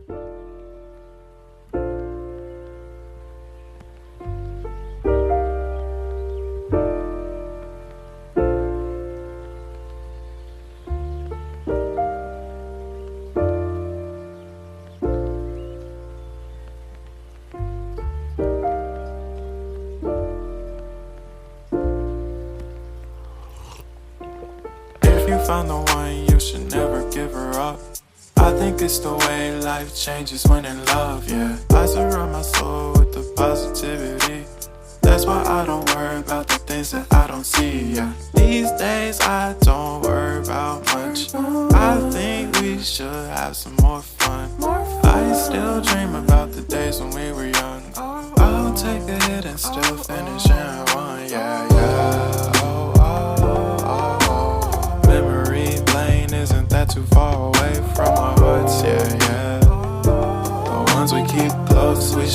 If you found the one, you should never give her up. I think it's the way life changes when in love, yeah. I surround my soul with the positivity. That's why I don't worry about the things that I don't see, yeah. These days I don't worry about much. I think we should have some more fun. I still dream about the days when we were young. I'll take a hit and still finish in one, yeah, yeah. Oh, oh, oh, oh. Memory lane isn't that too far away from our hearts, yeah, yeah. The ones we keep close, we